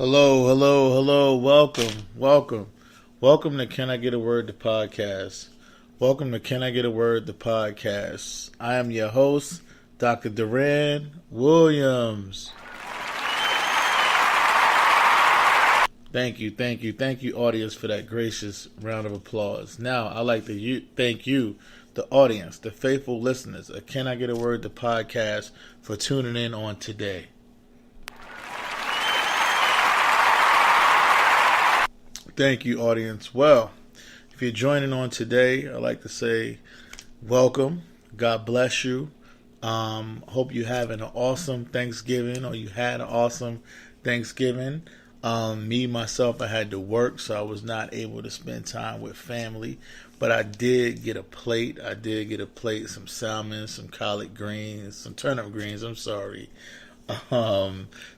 Hello, hello, hello. Welcome to Can I Get a Word, the podcast. Welcome to Can I Get a Word, the podcast. I am your host, Dr. Duran Williams. Thank you, audience, for that gracious round of applause. Now, I'd like to thank you, the audience, the faithful listeners of Can I Get a Word, the podcast, for tuning in on today. Thank you, audience. Well, if you're joining on today, I'd like to say welcome. God bless you. Hope you're having an awesome Thanksgiving, or you had an awesome Thanksgiving. Myself, I had to work, so I was not able to spend time with family. But I did get a plate. Some salmon, some collard greens, some turnip greens,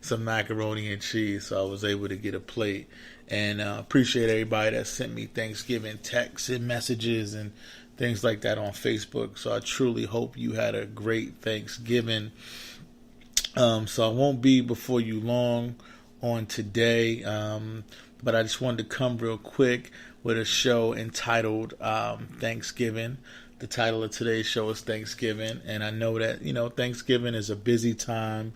some macaroni and cheese. So I was able to get a plate. And appreciate everybody that sent me Thanksgiving texts and messages and things like that on Facebook. So I truly hope you had a great Thanksgiving. So I won't be before you long on today, but I just wanted to come real quick with a show entitled Thanksgiving. The title of today's show is Thanksgiving, and I know that Thanksgiving is a busy time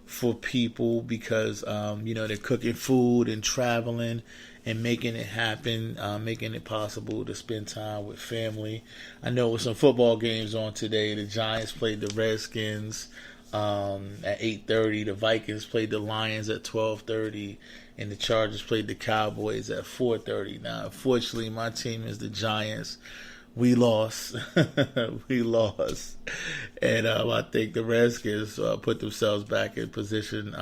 for people because they're cooking food and traveling and making it happen, making it possible to spend time with family. I know with some football games on today, the Giants played the Redskins at 8:30. The Vikings played the Lions at 12:30, and the Chargers played the Cowboys at 4:30. Now, unfortunately, my team is the Giants. We lost. And I think the Redskins put themselves back in position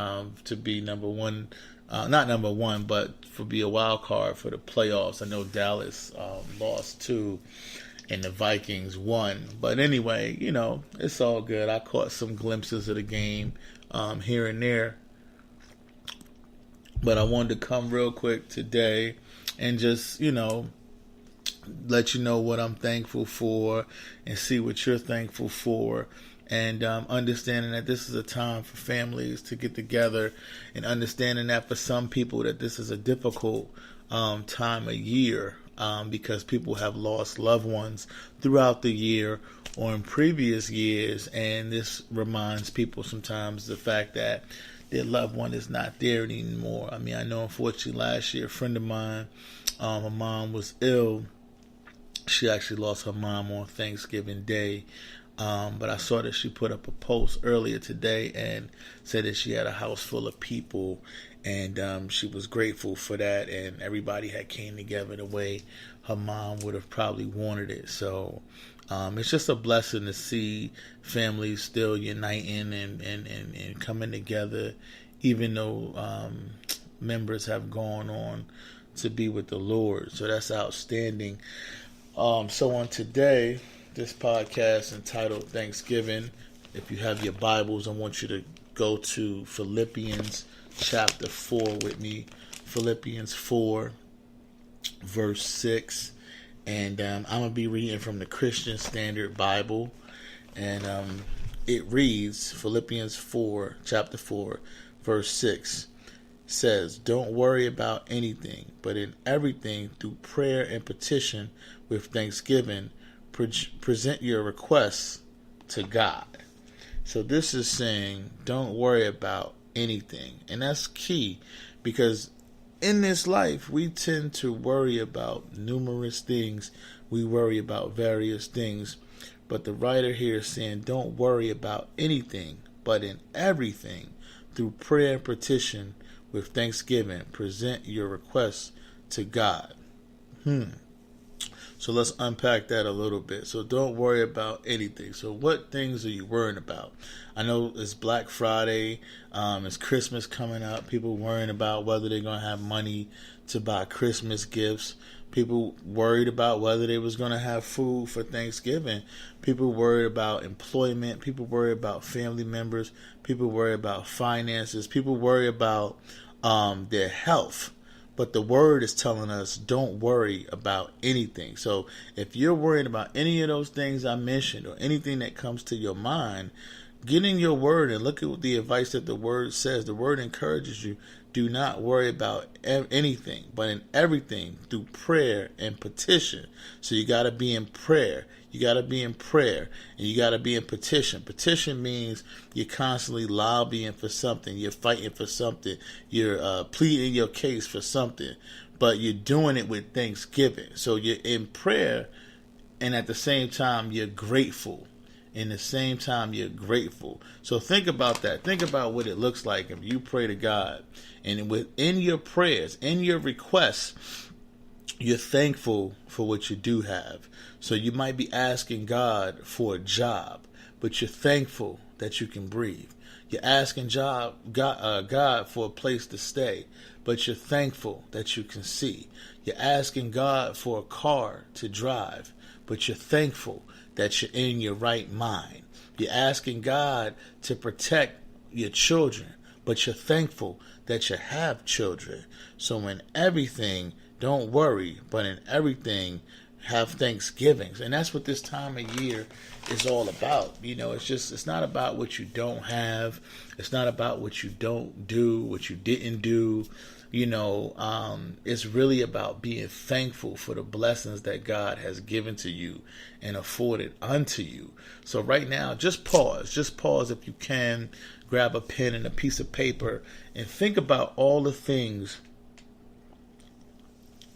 to be number one. Not number one, but for be a wild card for the playoffs. I know Dallas lost too, and the Vikings won. But anyway, it's all good. I caught some glimpses of the game here and there. But I wanted to come real quick today and just, let you know what I'm thankful for and see what you're thankful for, and understanding that this is a time for families to get together, and understanding that for some people that this is a difficult time of year because people have lost loved ones throughout the year or in previous years, and this reminds people sometimes the fact that their loved one is not there anymore. I mean, I know unfortunately last year a friend of mine, her mom was ill. She actually lost her mom on Thanksgiving Day, but I saw that she put up a post earlier today and said that she had a house full of people, and she was grateful for that, and everybody had came together the way her mom would have probably wanted it. So it's just a blessing to see families still uniting and coming together, even though members have gone on to be with the Lord. So that's outstanding. So on today, this podcast entitled Thanksgiving, if you have your Bibles, I want you to go to Philippians chapter 4 with me. Philippians 4, verse 6. And I'm going to be reading from the Christian Standard Bible. And it reads, Philippians 4, chapter 4, verse 6. Says, don't worry about anything, but in everything through prayer and petition with thanksgiving, present your requests to God. So this is saying, don't worry about anything. And that's key, because in this life, we tend to worry about numerous things. We worry about various things. But the writer here is saying, don't worry about anything, but in everything through prayer and petition with thanksgiving, present your requests to God. So let's unpack that a little bit. So don't worry about anything. So what things are you worrying about? I know it's Black Friday. It's Christmas coming up. People worrying about whether they're going to have money to buy Christmas gifts. People worried about whether they was going to have food for Thanksgiving. People worried about employment. People worried about family members. People worry about finances. People worry about their health. But the word is telling us don't worry about anything. So if you're worried about any of those things I mentioned or anything that comes to your mind, Get in your word and look at the advice that the word says. The word encourages you. Do not worry about anything, but in everything through prayer and petition. So you got to be in prayer. You got to be in prayer, and you got to be in petition. Petition means you're constantly lobbying for something. You're fighting for something. You're pleading your case for something, but you're doing it with thanksgiving. So you're in prayer, and at the same time, you're grateful. In the same time, you're grateful. So think about that. Think about what it looks like if you pray to God, and within your prayers, in your requests, you're thankful for what you do have. So you might be asking God for a job, but you're thankful that you can breathe. You're asking God for a place to stay, but you're thankful that you can see. You're asking God for a car to drive, but you're thankful that you're in your right mind. You're asking God to protect your children, but you're thankful that you have children. So in everything, don't worry, but in everything, have thanksgivings. And that's what this time of year is all about. It's not about what you don't have. It's not about what you don't do, what you didn't do. It's really about being thankful for the blessings that God has given to you and afforded unto you. So right now, just pause if you can, grab a pen and a piece of paper and think about all the things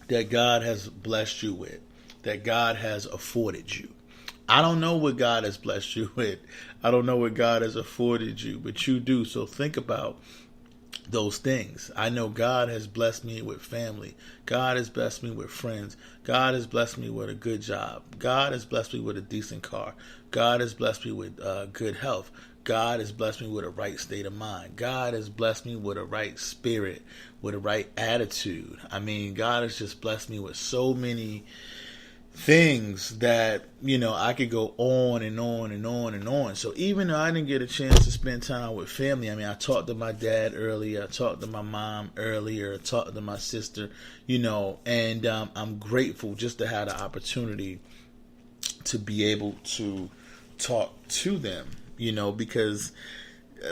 that God has blessed you with, that God has afforded you. I don't know what God has blessed you with. I don't know what God has afforded you, but you do. So think about those things. I know God has blessed me with family. God has blessed me with friends. God has blessed me with a good job. God has blessed me with a decent car. God has blessed me with good health. God has blessed me with a right state of mind. God has blessed me with a right spirit, with a right attitude. God has just blessed me with so many things that, I could go on and on and on and on. So even though I didn't get a chance to spend time with family, I talked to my dad earlier, I talked to my mom earlier, I talked to my sister, and I'm grateful just to have the opportunity to be able to talk to them, because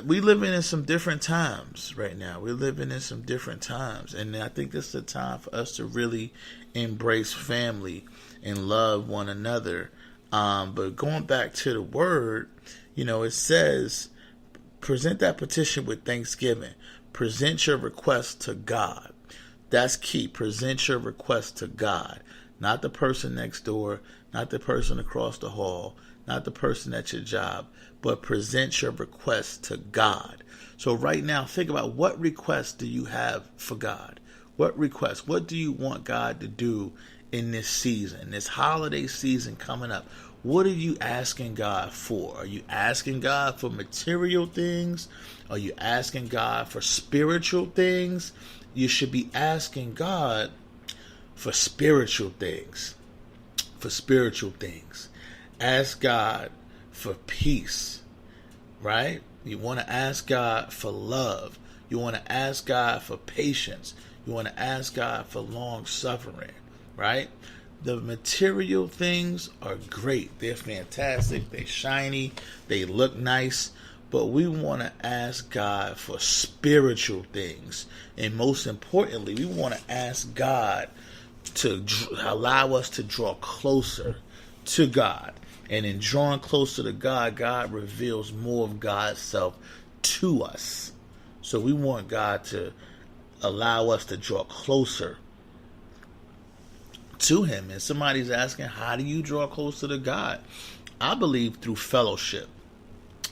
we living in some different times right now. We're living in some different times. And I think this is a time for us to really embrace family and love one another. But going back to the word, it says, present that petition with thanksgiving. Present your request to God. That's key. Present your request to God. Not the person next door, not the person across the hall, not the person at your job, but present your request to God. So right now, think about, what request do you have for God? What request? What do you want God to do in this season, this holiday season coming up? What are you asking God for? Are you asking God for material things? Are you asking God for spiritual things? You should be asking God for spiritual things. For spiritual things. Ask God for peace, right? You want to ask God for love. You want to ask God for patience. You want to ask God for long suffering, right? The material things are great. They're fantastic. They're shiny. They look nice. But we want to ask God for spiritual things. And most importantly, we want to ask God to allow us to draw closer to God. And in drawing closer to God, God reveals more of God's self to us. So we want God to allow us to draw closer to Him. And somebody's asking, how do you draw closer to God? I believe through fellowship.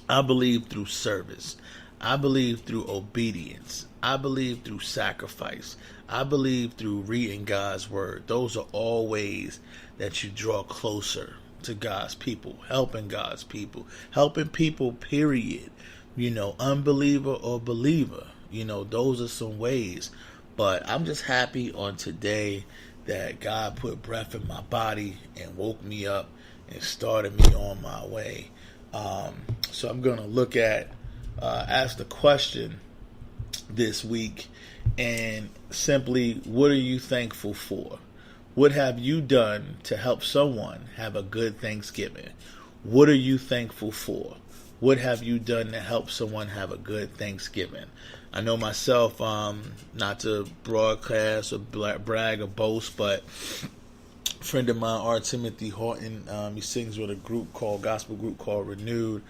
I believe through service. I believe through obedience. I believe through sacrifice. I believe through reading God's word. Those are all ways that you draw closer to God's people, helping God's people, helping people, period. Unbeliever or believer, those are some ways. But I'm just happy on today that God put breath in my body and woke me up and started me on my way. So I'm going to look at, ask the question this week, and simply, what are you thankful for? What have you done to help someone have a good Thanksgiving? What are you thankful for? what have you done to help someone have a good Thanksgiving? I know myself, not to broadcast or brag or boast, but a friend of mine, R. Timothy Horton, he sings with a gospel group called Renewed.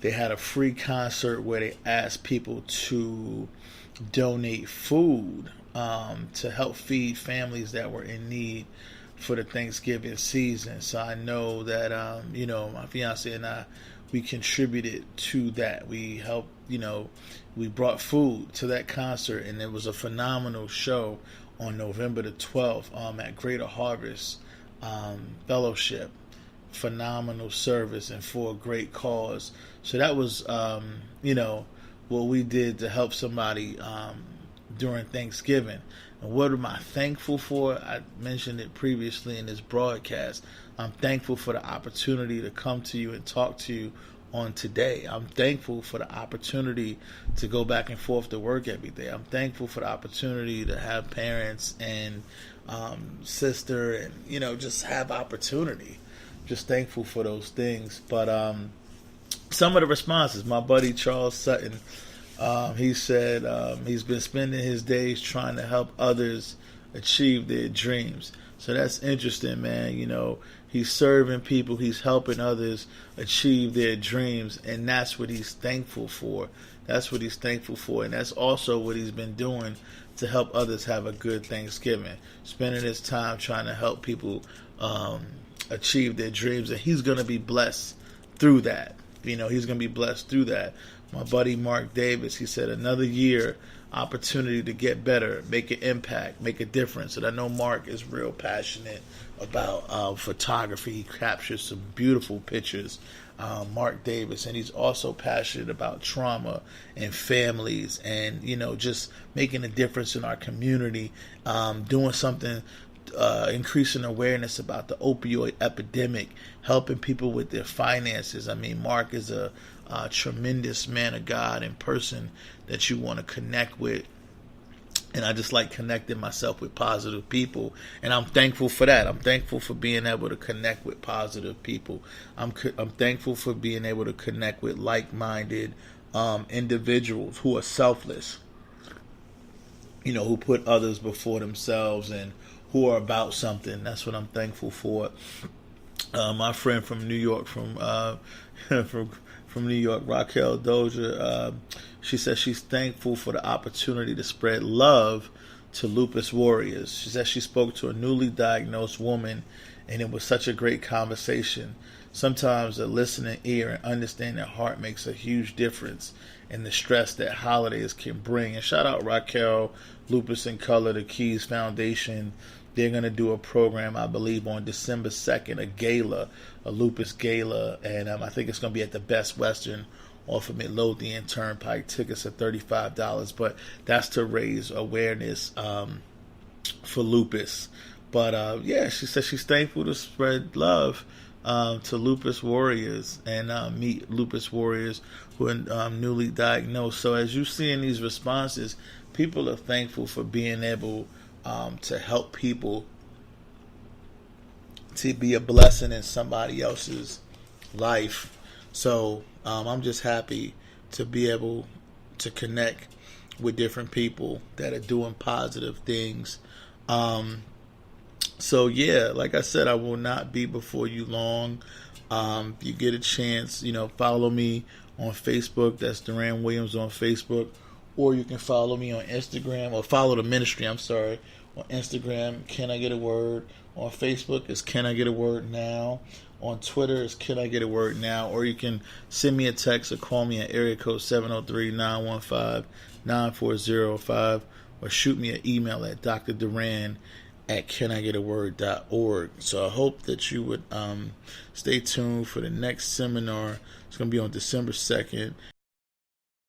They had a free concert where they asked people to donate food to help feed families that were in need for the Thanksgiving season. So I know that, my fiance and I, we contributed to that. We helped, we brought food to that concert, and it was a phenomenal show on November the 12th at Greater Harvest Fellowship. Phenomenal service and for a great cause. So that was, what we did to help somebody during Thanksgiving. And what am I thankful for? I mentioned it previously in this broadcast. I'm thankful for the opportunity to come to you and talk to you on today. I'm thankful for the opportunity to go back and forth to work every day. I'm thankful for the opportunity to have parents and sister and, just have opportunity. Just thankful for those things. But some of the responses, my buddy Charles Sutton, he said he's been spending his days trying to help others achieve their dreams. So that's interesting, man. He's serving people, he's helping others achieve their dreams, and that's what he's thankful for. That's what he's thankful for, and that's also what he's been doing to help others have a good Thanksgiving, spending his time trying to help people achieve their dreams, and he's going to be blessed through that. He's going to be blessed through that. My buddy Mark Davis, he said, another year, opportunity to get better, make an impact, make a difference. And I know Mark is real passionate about photography. He captures some beautiful pictures, Mark Davis, and he's also passionate about trauma and families and, just making a difference in our community, doing something, increasing awareness about the opioid epidemic, helping people with their finances. I mean, Mark is a tremendous man of God and person that you want to connect with. And I just like connecting myself with positive people. And I'm thankful for that. I'm thankful for being able to connect with positive people. I'm thankful for being able to connect with like-minded individuals who are selfless, who put others before themselves and who are about something. That's what I'm thankful for. My friend from New York, from New York, Raquel Dozier, she says she's thankful for the opportunity to spread love to lupus warriors. She says she spoke to a newly diagnosed woman, and it was such a great conversation. Sometimes a listening ear and understanding heart makes a huge difference in the stress that holidays can bring. And shout out Raquel, Lupus in Color, the Keys Foundation. They're going to do a program, I believe, on December 2nd, a gala, a lupus gala, and I think it's going to be at the Best Western off of Midlothian Turnpike. Tickets are $35, but that's to raise awareness for lupus. But she says she's thankful to spread love to lupus warriors and meet lupus warriors who are newly diagnosed. So as you see in these responses, people are thankful for being able to help people, to be a blessing in somebody else's life. So I'm just happy to be able to connect with different people that are doing positive things. So yeah, like I said, I will not be before you long. If you get a chance, follow me on Facebook. That's Duran Williams on Facebook. Or you can follow me on Instagram, or follow the ministry, on Instagram, Can I Get a Word? On Facebook is Can I Get a Word Now? On Twitter is Can I Get a Word Now? Or you can send me a text or call me at area code 703-915-9405, or shoot me an email at drduran@canigetaWord.org. So I hope that you would stay tuned for the next seminar. It's going to be on December 2nd.